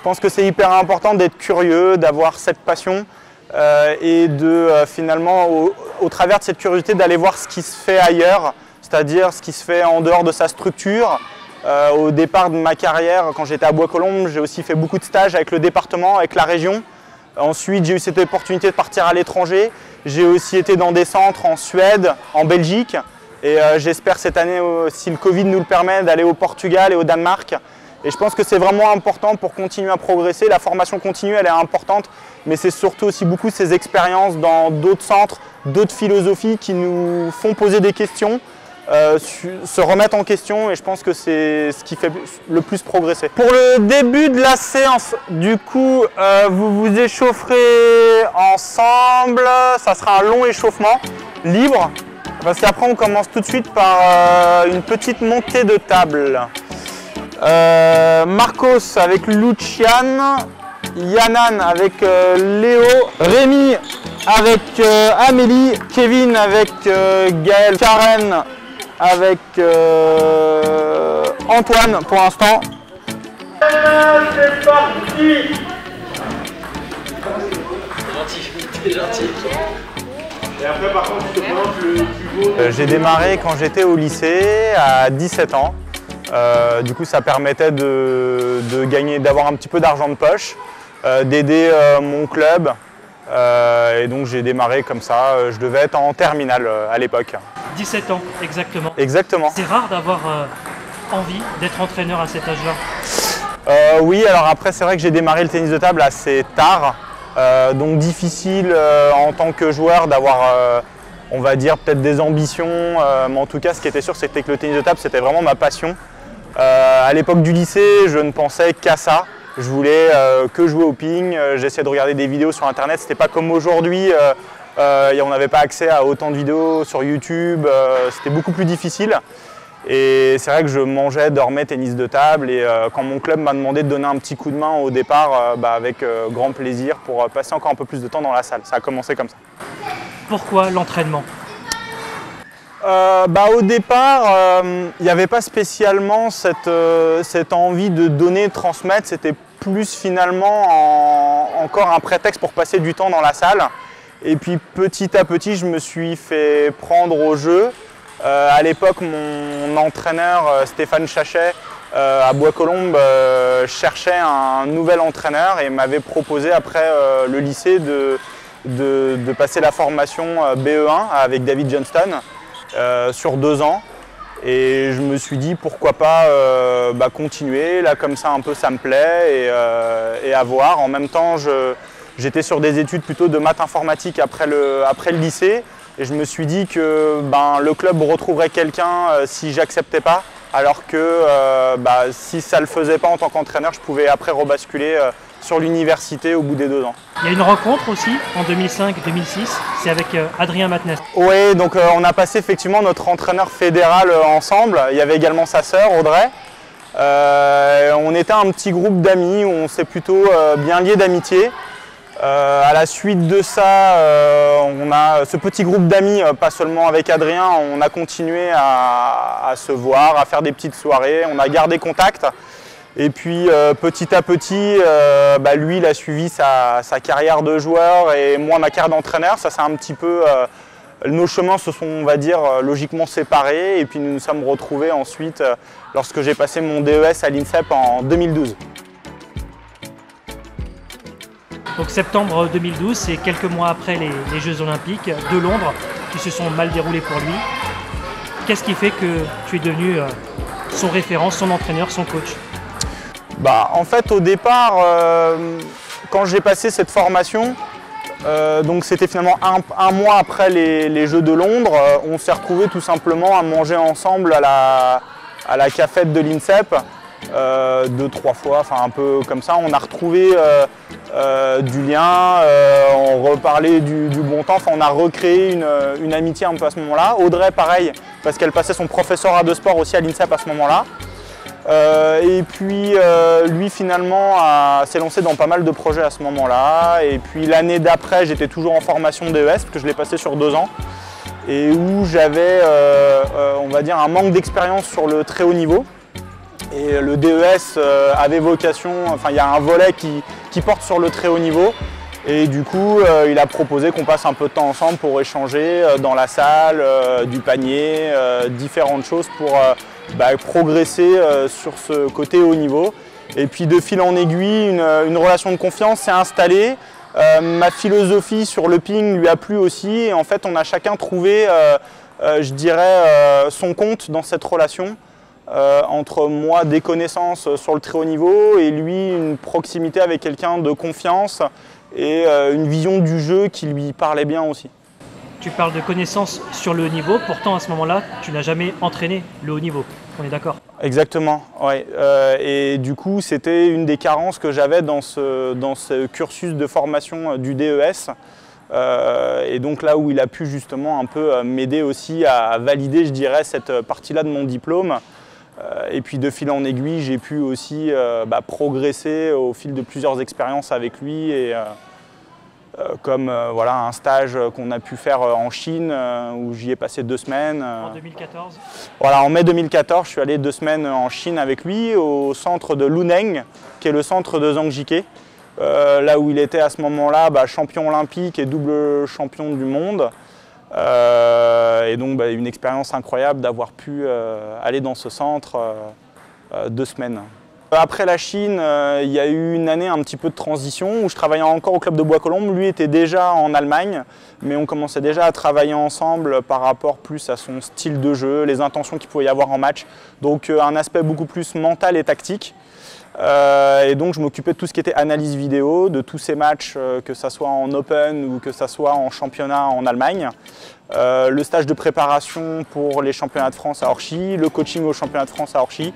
Je pense que c'est hyper important d'être curieux, d'avoir cette passion et de finalement, au travers de cette curiosité, d'aller voir ce qui se fait ailleurs, c'est-à-dire ce qui se fait en dehors de sa structure. Au départ de ma carrière, quand j'étais à Bois-Colombes, j'ai aussi fait beaucoup de stages avec le département, avec la région. Ensuite, j'ai eu cette opportunité de partir à l'étranger. J'ai aussi été dans des centres en Suède, en Belgique. Et j'espère cette année, si le Covid nous le permet, d'aller au Portugal et au Danemark. Et je pense que c'est vraiment important pour continuer à progresser. La formation continue, elle est importante, mais c'est surtout aussi beaucoup ces expériences dans d'autres centres, d'autres philosophies qui nous font poser des questions, se remettre en question, et je pense que c'est ce qui fait le plus progresser. Pour le début de la séance, du coup, vous vous échaufferez ensemble. Ça sera un long échauffement libre, parce qu'après on commence tout de suite par une petite montée de table. Marcos avec Lucian, Yanan avec Léo, Rémi avec Amélie, Kevin avec Gaël, Karen avec Antoine pour l'instant. C'est parti! T'es gentil. Et après par contre tu te montres le pivot. J'ai démarré quand j'étais au lycée à 17 ans. Du coup ça permettait de gagner, d'avoir un petit peu d'argent de poche, d'aider mon club. Et donc j'ai démarré comme ça, je devais être en terminale à l'époque. 17 ans, exactement. Exactement. C'est rare d'avoir envie d'être entraîneur à cet âge-là. Oui, alors après c'est vrai que j'ai démarré le tennis de table assez tard, donc difficile en tant que joueur d'avoir, on va dire, peut-être des ambitions, mais en tout cas ce qui était sûr c'était que le tennis de table c'était vraiment ma passion. À l'époque du lycée, je ne pensais qu'à ça. Je voulais que jouer au ping, j'essayais de regarder des vidéos sur internet, c'était pas comme aujourd'hui, on n'avait pas accès à autant de vidéos sur YouTube, c'était beaucoup plus difficile. Et c'est vrai que je mangeais, dormais, tennis de table, et quand mon club m'a demandé de donner un petit coup de main au départ, avec grand plaisir pour passer encore un peu plus de temps dans la salle. Ça a commencé comme ça. Pourquoi l'entraînement ? Au départ, il n'y avait pas spécialement cette envie de donner, de transmettre, c'était plus finalement encore un prétexte pour passer du temps dans la salle. Et puis petit à petit, je me suis fait prendre au jeu. À l'époque, mon entraîneur Stéphane Chachet à Bois-Colombes cherchait un nouvel entraîneur et m'avait proposé après le lycée de passer la formation BE1 avec David Johnston. Sur 2 ans, et je me suis dit pourquoi pas continuer, là comme ça un peu ça me plaît, et à voir. En même temps j'étais sur des études plutôt de maths informatique après le lycée, et je me suis dit que le club retrouverait quelqu'un si j'acceptais pas, alors que si ça le faisait pas en tant qu'entraîneur, je pouvais après rebasculer sur l'université au bout des 2 ans. Il y a une rencontre aussi en 2005-2006, c'est avec Adrien Matnes. Oui, donc on a passé effectivement notre entraîneur fédéral ensemble. Il y avait également sa sœur Audrey. On était un petit groupe d'amis où on s'est plutôt bien liés d'amitié. À la suite de ça, on a ce petit groupe d'amis, pas seulement avec Adrien, on a continué à se voir, à faire des petites soirées, on a gardé contact. Et puis petit à petit, lui il a suivi sa carrière de joueur et moi ma carrière d'entraîneur. Ça c'est un petit peu, nos chemins se sont, on va dire, logiquement séparés, et puis nous nous sommes retrouvés ensuite lorsque j'ai passé mon DES à l'INSEP en 2012. Donc septembre 2012, c'est quelques mois après les Jeux Olympiques de Londres qui se sont mal déroulés pour lui. Qu'est-ce qui fait que tu es devenu son référent, son entraîneur, son coach ? En fait, au départ, quand j'ai passé cette formation, donc c'était finalement un mois après les Jeux de Londres, on s'est retrouvés tout simplement à manger ensemble à la cafette de l'INSEP, 2-3 fois, enfin un peu comme ça. On a retrouvé du lien, on reparlait du bon temps, enfin on a recréé une amitié un peu à ce moment-là. Audrey, pareil, parce qu'elle passait son professorat de sport aussi à l'INSEP à ce moment-là. Et puis lui finalement s'est lancé dans pas mal de projets à ce moment-là, et puis l'année d'après j'étais toujours en formation DES parce que je l'ai passé sur 2 ans, et où j'avais on va dire un manque d'expérience sur le très haut niveau, Et le DES avait vocation, enfin il y a un volet qui porte sur le très haut niveau. Et du coup, il a proposé qu'on passe un peu de temps ensemble pour échanger dans la salle, du panier, différentes choses pour progresser sur ce côté haut niveau. Et puis de fil en aiguille, une relation de confiance s'est installée. Ma philosophie sur le ping lui a plu aussi. Et en fait, on a chacun trouvé, je dirais, son compte dans cette relation. Entre moi des connaissances sur le très haut niveau et lui une proximité avec quelqu'un de confiance et une vision du jeu qui lui parlait bien aussi. Tu parles de connaissances sur le haut niveau, pourtant à ce moment-là, tu n'as jamais entraîné le haut niveau, on est d'accord? Exactement, ouais. Et du coup, c'était une des carences que j'avais dans ce cursus de formation du DES. Et donc là où il a pu justement un peu m'aider aussi à valider, je dirais, cette partie-là de mon diplôme. Et puis de fil en aiguille, j'ai pu aussi progresser au fil de plusieurs expériences avec lui, et, comme voilà, un stage qu'on a pu faire en Chine où j'y ai passé 2 semaines. En 2014 ? Voilà, en mai 2014, je suis allé 2 semaines en Chine avec lui au centre de Luneng, qui est le centre de Zhang Jike, là où il était à ce moment-là champion olympique et double champion du monde. Et donc une expérience incroyable d'avoir pu aller dans ce centre 2 semaines. Après la Chine, il y a eu une année un petit peu de transition où je travaillais encore au club de Bois-Colombes. Lui était déjà en Allemagne, mais on commençait déjà à travailler ensemble par rapport plus à son style de jeu, les intentions qu'il pouvait y avoir en match. Donc un aspect beaucoup plus mental et tactique. Et donc je m'occupais de tout ce qui était analyse vidéo, de tous ces matchs, que ce soit en Open ou que ce soit en championnat en Allemagne. Le stage de préparation pour les championnats de France à Orchy, le coaching au championnat de France à Orchy.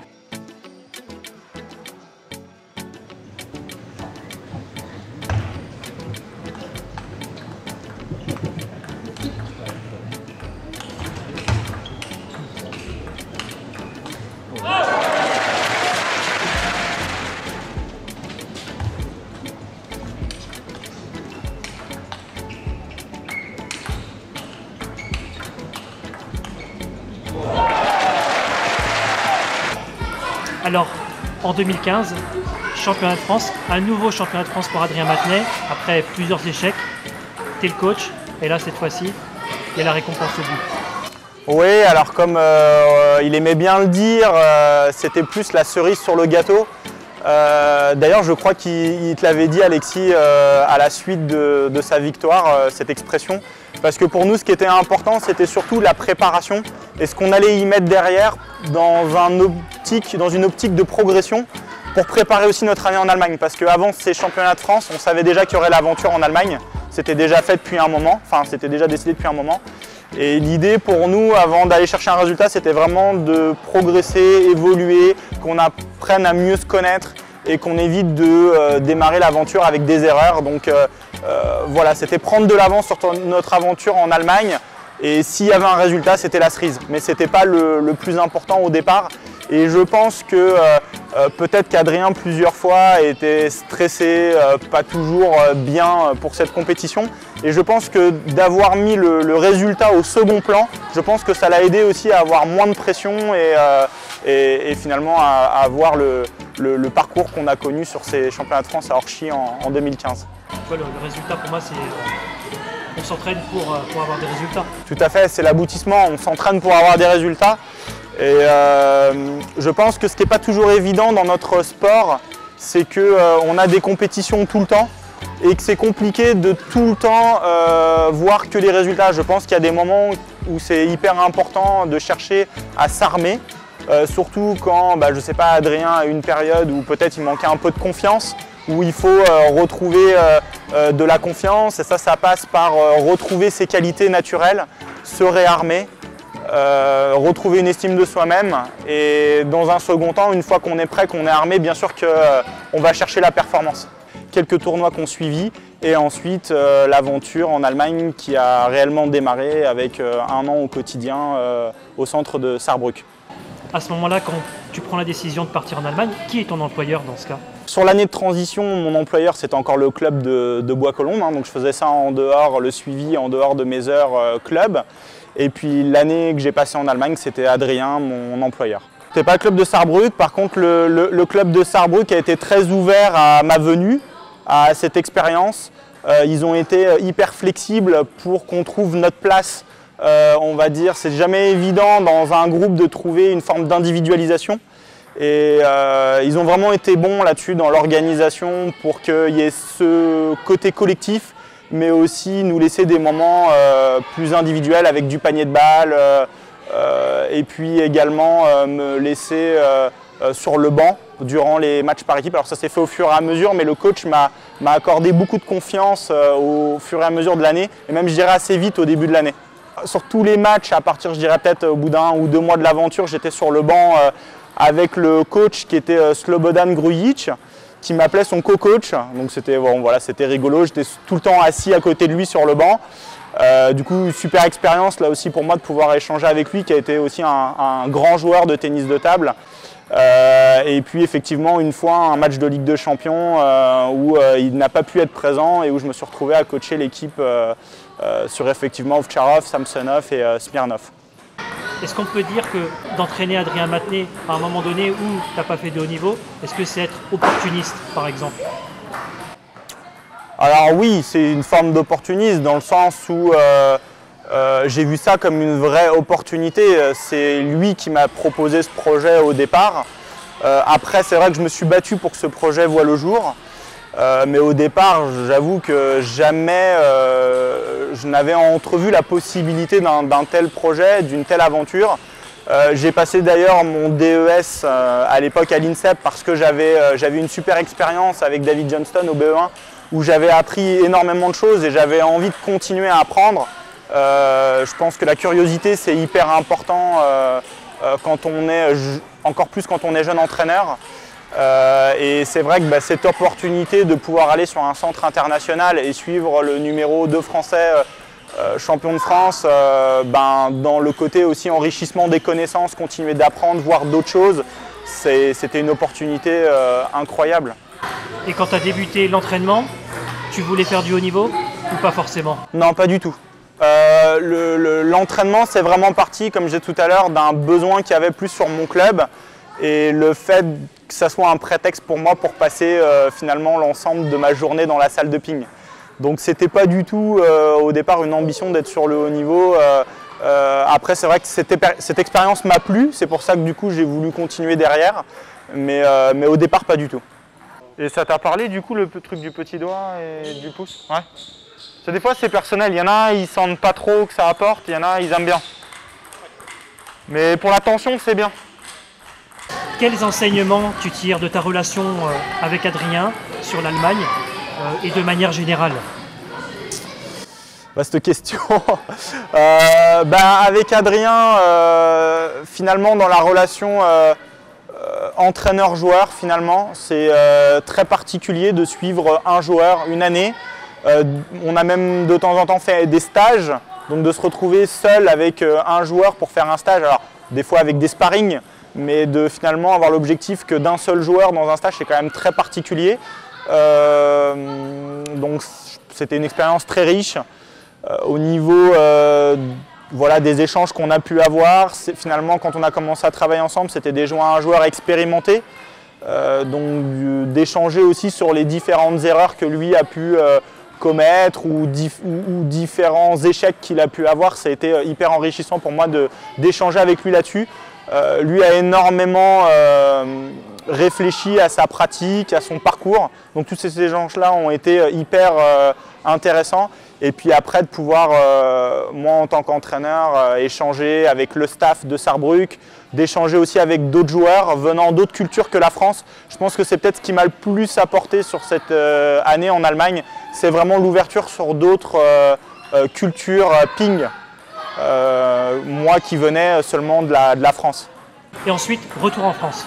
Alors, en 2015, championnat de France, un nouveau championnat de France pour Adrien Matenet, après plusieurs échecs. Tu es le coach, et là, cette fois-ci, il y a la récompense au bout. Oui, alors comme il aimait bien le dire, c'était plus la cerise sur le gâteau. D'ailleurs, je crois qu'il te l'avait dit, Alexis, à la suite de sa victoire, cette expression. Parce que pour nous, ce qui était important, c'était surtout la préparation et ce qu'on allait y mettre derrière dans une optique de progression pour préparer aussi notre année en Allemagne. Parce qu'avant ces championnats de France, on savait déjà qu'il y aurait l'aventure en Allemagne. C'était déjà fait depuis un moment, enfin c'était déjà décidé depuis un moment. Et l'idée pour nous, avant d'aller chercher un résultat, c'était vraiment de progresser, évoluer, qu'on apprenne à mieux se connaître et qu'on évite de démarrer l'aventure avec des erreurs. Donc voilà, c'était prendre de l'avance sur notre aventure en Allemagne. Et s'il y avait un résultat, c'était la cerise. Mais ce n'était pas le plus important au départ. Et je pense que peut-être qu'Adrien, plusieurs fois, était stressé, pas toujours bien pour cette compétition. Et je pense que d'avoir mis le résultat au second plan, je pense que ça l'a aidé aussi à avoir moins de pression et finalement à avoir le parcours qu'on a connu sur ces championnats de France à Orchy en 2015. Le résultat pour moi, c'est on s'entraîne pour avoir des résultats. Tout à fait, c'est l'aboutissement, on s'entraîne pour avoir des résultats. Et je pense que ce qui n'est pas toujours évident dans notre sport, c'est qu'on a des compétitions tout le temps et que c'est compliqué de tout le temps voir que les résultats. Je pense qu'il y a des moments où c'est hyper important de chercher à s'armer, surtout quand, je sais pas, Adrien a une période où peut-être il manquait un peu de confiance, où il faut retrouver de la confiance, et ça passe par retrouver ses qualités naturelles, se réarmer. Retrouver une estime de soi-même, et dans un second temps, une fois qu'on est prêt, qu'on est armé, bien sûr qu'on va chercher la performance. Quelques tournois qu'on suivi et ensuite l'aventure en Allemagne qui a réellement démarré avec 1 an au quotidien au centre de Saarbrück. À ce moment-là, quand tu prends la décision de partir en Allemagne, qui est ton employeur dans ce cas? Sur l'année de transition, mon employeur c'était encore le club de Bois-Colombes, donc je faisais ça en dehors, le suivi en dehors de mes heures club. Et puis l'année que j'ai passée en Allemagne, c'était Adrien, mon employeur. C'était pas le club de Sarrebruck. Par contre, le club de Sarrebruck a été très ouvert à ma venue, à cette expérience. Ils ont été hyper flexibles pour qu'on trouve notre place. On va dire, c'est jamais évident dans un groupe de trouver une forme d'individualisation. Et ils ont vraiment été bons là-dessus dans l'organisation pour qu'il y ait ce côté collectif, mais aussi nous laisser des moments plus individuels avec du panier de balles. Et puis également me laisser sur le banc durant les matchs par équipe. Alors ça s'est fait au fur et à mesure, mais le coach m'a accordé beaucoup de confiance au fur et à mesure de l'année, et même je dirais assez vite au début de l'année. Sur tous les matchs, à partir je dirais peut-être au bout d'1 ou 2 mois de l'aventure, j'étais sur le banc avec le coach qui était Slobodan Grujic, qui m'appelait son co-coach. Donc c'était bon, voilà, c'était rigolo, j'étais tout le temps assis à côté de lui sur le banc. Du coup, super expérience là aussi pour moi de pouvoir échanger avec lui, qui a été aussi un grand joueur de tennis de table. Et puis effectivement, une fois, un match de Ligue des Champions où il n'a pas pu être présent et où je me suis retrouvé à coacher l'équipe sur effectivement Ovtcharov, Samsonov et Smirnov. Est-ce qu'on peut dire que d'entraîner Adrien Matenet à un moment donné où tu n'as pas fait de haut niveau, est-ce que c'est être opportuniste par exemple? Alors oui, c'est une forme d'opportunisme dans le sens où j'ai vu ça comme une vraie opportunité. C'est lui qui m'a proposé ce projet au départ. Après, c'est vrai que je me suis battu pour que ce projet voie le jour. Mais au départ, j'avoue que jamais je n'avais entrevu la possibilité d'un tel projet, d'une telle aventure. J'ai passé d'ailleurs mon DES à l'époque à l'INSEP parce que j'avais une super expérience avec David Johnston au BE1 où j'avais appris énormément de choses et j'avais envie de continuer à apprendre. Je pense que la curiosité, c'est hyper important quand on est, encore plus quand on est jeune entraîneur. Et c'est vrai que cette opportunité de pouvoir aller sur un centre international et suivre le numéro 2 français champion de France, dans le côté aussi enrichissement des connaissances, continuer d'apprendre, voir d'autres choses, c'était une opportunité incroyable. Et quand tu as débuté l'entraînement, tu voulais faire du haut niveau ou pas forcément? Non, pas du tout. L'entraînement, c'est vraiment parti, comme je disais tout à l'heure, d'un besoin qu'il y avait plus sur mon club. Et le fait que ça soit un prétexte pour moi pour passer finalement l'ensemble de ma journée dans la salle de ping. Donc c'était pas du tout au départ une ambition d'être sur le haut niveau. Après c'est vrai que cette expérience m'a plu, c'est pour ça que du coup j'ai voulu continuer derrière. Mais au départ pas du tout. Et ça t'a parlé du coup le truc du petit doigt et du pouce? Ouais. Des fois c'est personnel, il y en a ils sentent pas trop que ça apporte, il y en a ils aiment bien. Mais pour la tension c'est bien. Quels enseignements tu tires de ta relation avec Adrien sur l'Allemagne et de manière générale? Vaste question. Avec Adrien, finalement dans la relation entraîneur-joueur, finalement, c'est très particulier de suivre un joueur une année. On a même de temps en temps fait des stages, donc de se retrouver seul avec un joueur pour faire un stage. Alors des fois avec des sparring, mais de finalement avoir l'objectif que d'un seul joueur dans un stage, c'est quand même très particulier. Donc c'était une expérience très riche au niveau des échanges qu'on a pu avoir. Finalement, quand on a commencé à travailler ensemble, c'était des joueurs expérimentés. Donc d'échanger aussi sur les différentes erreurs que lui a pu commettre ou différents échecs qu'il a pu avoir. Ça a été hyper enrichissant pour moi d'échanger avec lui là-dessus. Lui a énormément réfléchi à sa pratique, à son parcours. Donc tous ces échanges-là ont été hyper intéressants. Et puis après de pouvoir, moi en tant qu'entraîneur, échanger avec le staff de Sarrebruck, d'échanger aussi avec d'autres joueurs venant d'autres cultures que la France. Je pense que c'est peut-être ce qui m'a le plus apporté sur cette année en Allemagne. C'est vraiment l'ouverture sur d'autres cultures ping. Moi qui venais seulement de la France. Et ensuite, retour en France.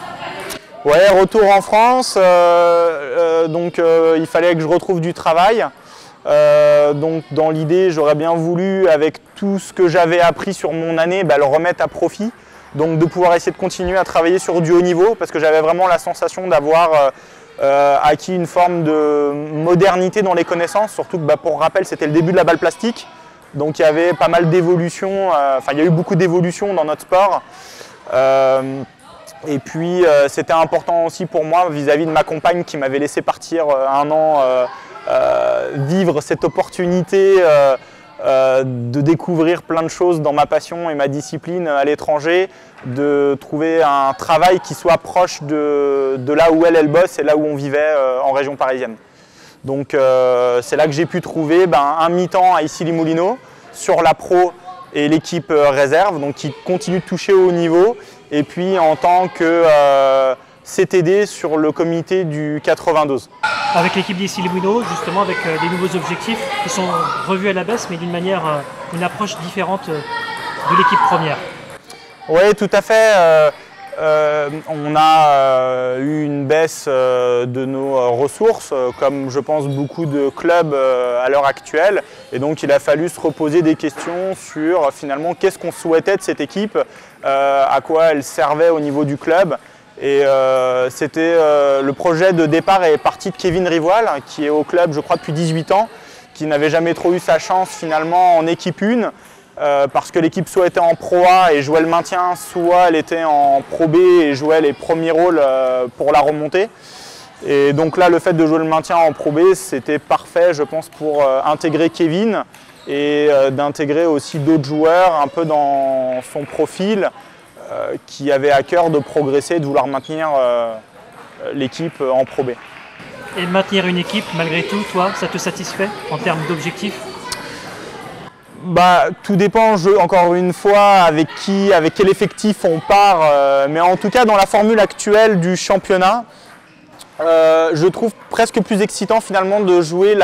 Ouais, retour en France. Il fallait que je retrouve du travail. Donc dans l'idée, j'aurais bien voulu, avec tout ce que j'avais appris sur mon année, le remettre à profit. Donc de pouvoir essayer de continuer à travailler sur du haut niveau, parce que j'avais vraiment la sensation d'avoir acquis une forme de modernité dans les connaissances. Surtout que pour rappel, c'était le début de la balle plastique. Donc il y avait pas mal d'évolutions, il y a eu beaucoup d'évolutions dans notre sport. Et puis c'était important aussi pour moi vis-à-vis de ma compagne qui m'avait laissé partir un an vivre cette opportunité de découvrir plein de choses dans ma passion et ma discipline à l'étranger, de trouver un travail qui soit proche de là où elle bosse et là où on vivait en région parisienne. Donc c'est là que j'ai pu trouver un mi-temps à Issy-les-Moulineaux sur la pro et l'équipe réserve, donc qui continue de toucher au haut niveau, et puis en tant que CTD sur le comité du 92. Avec l'équipe d'Issy-les-Moulineaux, justement avec des nouveaux objectifs qui sont revus à la baisse, mais d'une manière, une approche différente de l'équipe première. Oui, tout à fait. On a eu une baisse de nos ressources, comme je pense beaucoup de clubs à l'heure actuelle. Et donc il a fallu se reposer des questions sur finalement qu'est-ce qu'on souhaitait de cette équipe, à quoi elle servait au niveau du club. Et c'était le projet de départ est parti de Kevin Rivoal, qui est au club je crois depuis 18 ans, qui n'avait jamais trop eu sa chance finalement en équipe 1. Parce que l'équipe soit était en Pro A et jouait le maintien, soit elle était en Pro B et jouait les premiers rôles pour la remontée. Et donc là, le fait de jouer le maintien en Pro B, c'était parfait, je pense, pour intégrer Kevin et d'intégrer aussi d'autres joueurs un peu dans son profil qui avaient à cœur de progresser, de vouloir maintenir l'équipe en Pro B. Et maintenir une équipe, malgré tout, toi, ça te satisfait en termes d'objectifs ? Tout dépend, encore une fois, avec quel effectif on part. Mais en tout cas, dans la formule actuelle du championnat, je trouve presque plus excitant finalement de jouer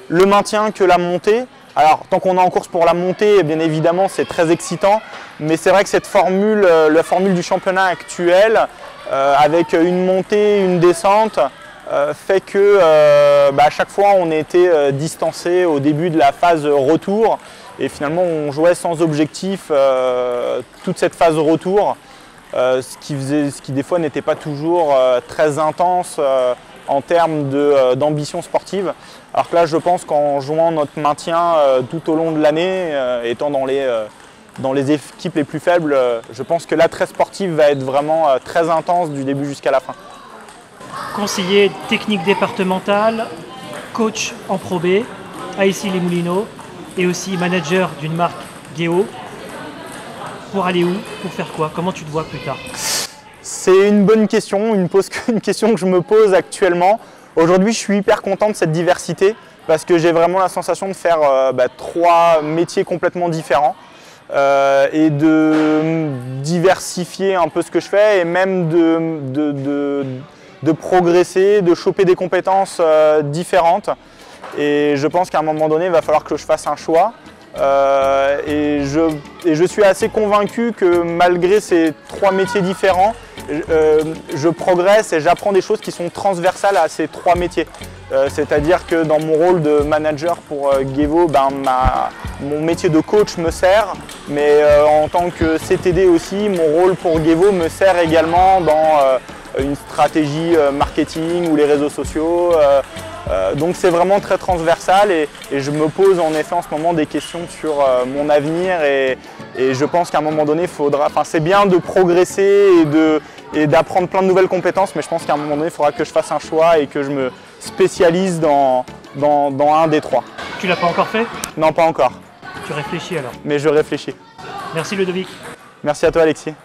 le maintien que la montée. Alors, tant qu'on est en course pour la montée, bien évidemment, c'est très excitant. Mais c'est vrai que cette formule, la formule du championnat actuel, avec une montée, une descente, fait que à chaque fois on était distancé au début de la phase retour et finalement on jouait sans objectif toute cette phase retour, ce qui des fois n'était pas toujours très intense en termes d'ambition sportive. Alors que là je pense qu'en jouant notre maintien tout au long de l'année, étant dans les équipes les plus faibles, je pense que l'attrait sportif va être vraiment très intense du début jusqu'à la fin. Conseiller technique départementale, coach en Pro B à Issy-les-Moulineaux et aussi manager d'une marque Géo. Pour aller où? Pour faire quoi? Comment tu te vois plus tard? C'est une bonne question, une question que je me pose actuellement. Aujourd'hui, je suis hyper content de cette diversité parce que j'ai vraiment la sensation de faire 3 métiers complètement différents et de diversifier un peu ce que je fais et même de progresser, de choper des compétences différentes. Et je pense qu'à un moment donné, il va falloir que je fasse un choix. Et je suis assez convaincu que malgré ces 3 métiers différents, je progresse et j'apprends des choses qui sont transversales à ces 3 métiers. C'est-à-dire que dans mon rôle de manager pour Gevo, mon métier de coach me sert, mais en tant que CTD aussi, mon rôle pour Gevo me sert également dans une stratégie marketing ou les réseaux sociaux. Donc c'est vraiment très transversal et je me pose en effet en ce moment des questions sur mon avenir et je pense qu'à un moment donné, c'est bien de progresser et d'apprendre plein de nouvelles compétences, mais je pense qu'à un moment donné, il faudra que je fasse un choix et que je me spécialise dans un des 3. Tu l'as pas encore fait? Non, pas encore. Tu réfléchis alors? Mais je réfléchis. Merci Ludovic. Merci à toi Alexis.